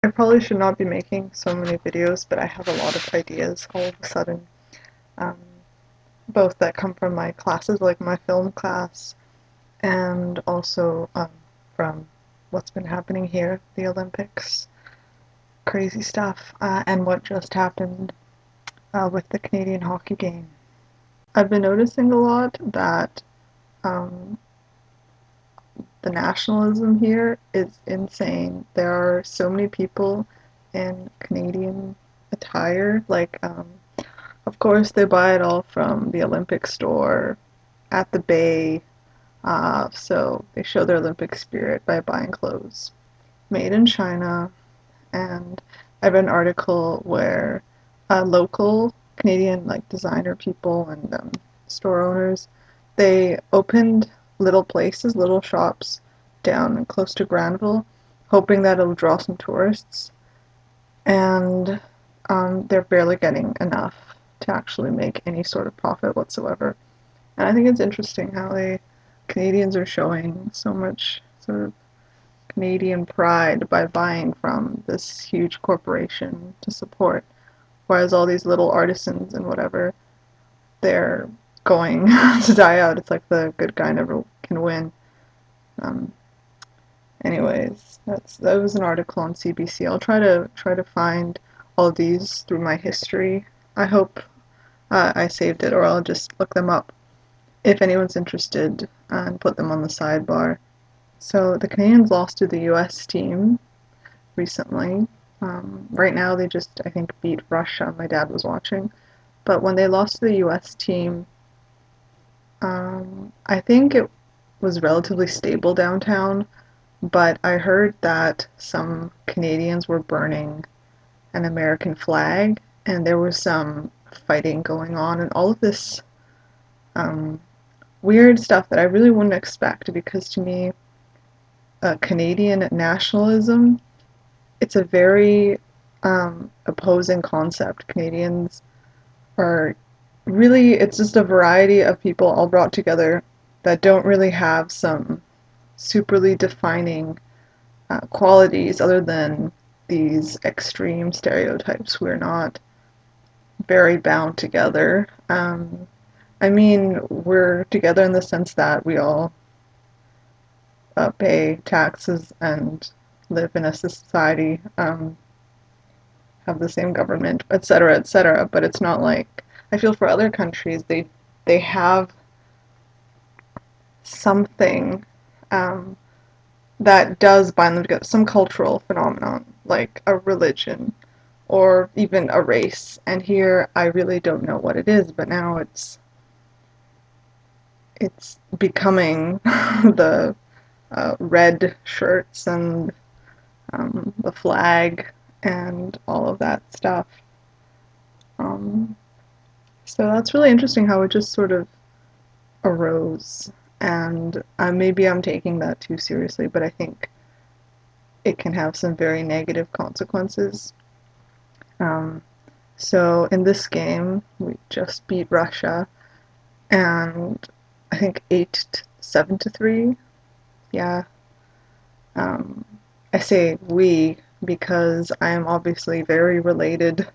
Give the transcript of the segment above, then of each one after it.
I probably should not be making so many videos, but I have a lot of ideas all of a sudden, um, both that come from my classes, like my film class, and also from what's been happening here, the Olympics, crazy stuff, and what just happened with the Canadian hockey game. I've been noticing a lot that um, the nationalism here is insane. There are so many people in Canadian attire. Like, of course, they buy it all from the Olympic store at the Bay. So they show their Olympic spirit by buying clothes made in China. And I read an article where local Canadian like designer people and store owners, they opened little places, little shops down close to Granville, hoping that it'll draw some tourists. And they're barely getting enough to actually make any sort of profit whatsoever. And I think it's interesting how Canadians are showing so much sort of Canadian pride by buying from this huge corporation to support, whereas all these little artisans and whatever, they're going to die out. It's like the good guy never can win. Um, Anyways, that was an article on CBC. I'll try to find all of these through my history. I hope I saved it, or I'll just look them up if anyone's interested and put them on the sidebar. So the Canadians lost to the U.S. team recently. Right now they just, I think, beat Russia. My dad was watching. But when they lost to the U.S. team, I think it was relatively stable downtown, but I heard that some Canadians were burning an American flag, and there was some fighting going on, and all of this um, weird stuff that I really wouldn't expect, because to me, Canadian nationalism, it's a very opposing concept. Canadians are really, it's just a variety of people all brought together that don't really have some superly defining qualities other than these extreme stereotypes. We're not very bound together. I mean, we're together in the sense that we all pay taxes and live in a society, have the same government, etc., etc. But it's not like, I feel for other countries, they have something um, that does bind them together, some cultural phenomenon, like a religion or even a race. And here, I really don't know what it is, but now it's becoming the red shirts and the flag and all of that stuff. Um, so that's really interesting how it just sort of arose. And maybe I'm taking that too seriously, but I think it can have some very negative consequences. Um, so in this game, we just beat Russia, and I think 7-3. Yeah. Um, I say we because I am obviously very related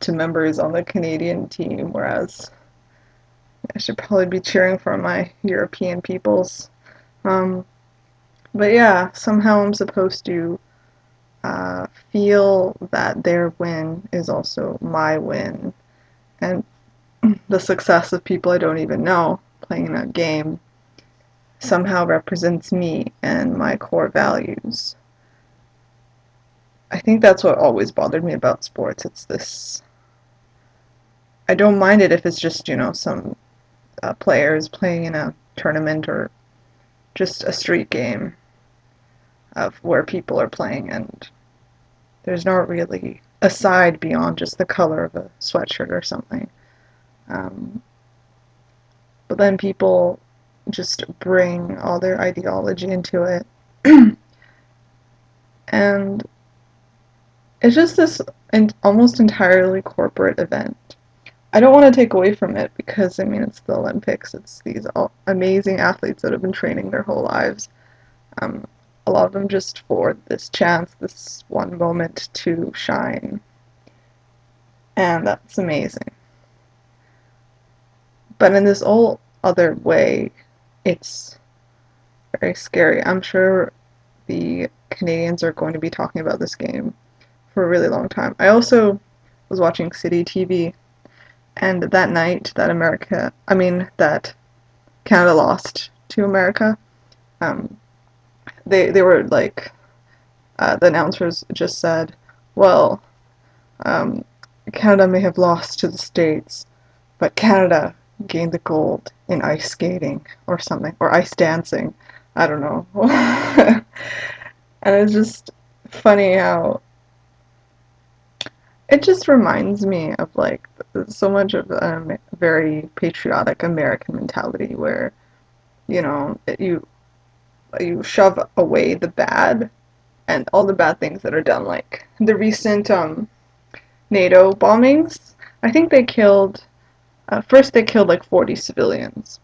to members on the Canadian team, whereas I should probably be cheering for my European peoples. Um, but yeah, somehow I'm supposed to feel that their win is also my win, and the success of people I don't even know playing in a game somehow represents me and my core values. I think that's what always bothered me about sports. It's this. I don't mind it if it's just, some players playing in a tournament or just a street game of where people are playing, and there's not really a side beyond just the color of a sweatshirt or something. Um, but then people just bring all their ideology into it, and it's just this almost entirely corporate event. I don't want to take away from it because, I mean, it's the Olympics. It's these amazing athletes that have been training their whole lives. Um, a lot of them just for this chance, this one moment to shine. And that's amazing. But in this whole other way, it's very scary. I'm sure the Canadians are going to be talking about this game for a really long time. I also was watching City TV, and that night that that Canada lost to America, um, they were like, the announcers just said, well, um, Canada may have lost to the States, but Canada gained the gold in ice skating or something, or ice dancing. I don't know. And it's just funny how it just reminds me of like so much of a very patriotic American mentality where, you shove away the bad and all the bad things that are done, like the recent NATO bombings. I think they killed first they killed like 40 civilians.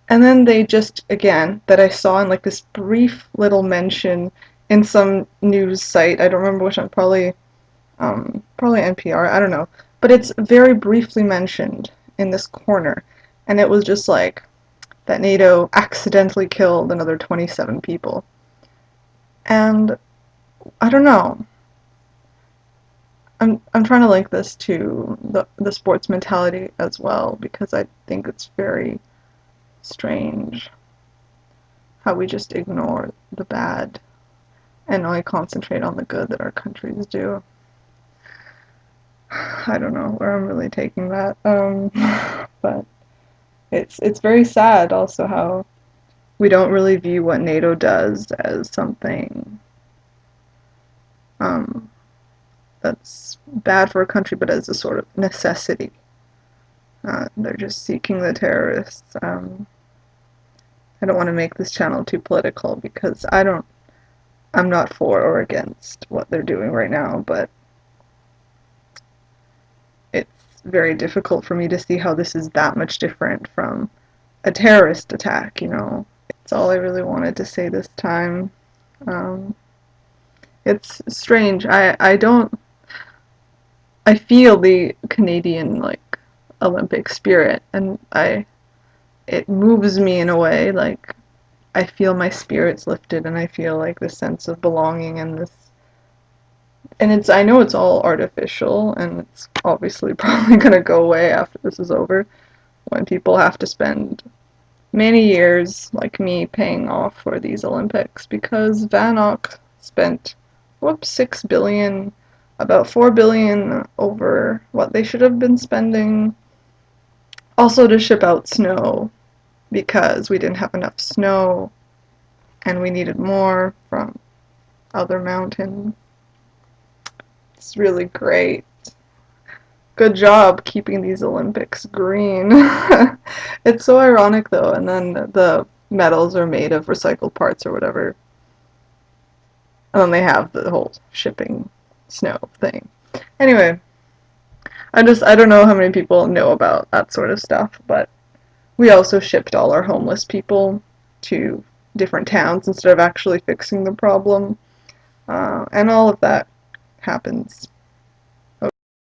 And then they just, again, that I saw in like this brief little mention in some news site, I don't remember which one, probably NPR, I don't know. But it's very briefly mentioned in this corner. And it was just like that NATO accidentally killed another 27 people. And I don't know. I'm trying to link this to the sports mentality as well, because I think it's very strange how we just ignore the bad and only concentrate on the good that our countries do. I don't know where I'm really taking that, but it's very sad also how we don't really view what NATO does as something that's bad for a country, but as a sort of necessity. They're just seeking the terrorists. I don't want to make this channel too political because I'm not for or against what they're doing right now, but it's very difficult for me to see how this is that much different from a terrorist attack, It's all I really wanted to say this time. It's strange. I feel the Canadian, like, Olympic spirit, and it moves me in a way, like, I feel my spirits lifted, and I feel like this sense of belonging and I know it's all artificial, and it's obviously probably gonna go away after this is over, when people have to spend many years, like me, paying off for these Olympics, because VANOC spent, 6 billion, about 4 billion over what they should have been spending, also to ship out snow, because we didn't have enough snow, and we needed more from other mountains. It's really great. Good job keeping these Olympics green. It's so ironic though, and then the medals are made of recycled parts or whatever. And then they have the whole shipping snow thing. Anyway, I don't know how many people know about that sort of stuff, but we also shipped all our homeless people to different towns instead of actually fixing the problem. And all of that happens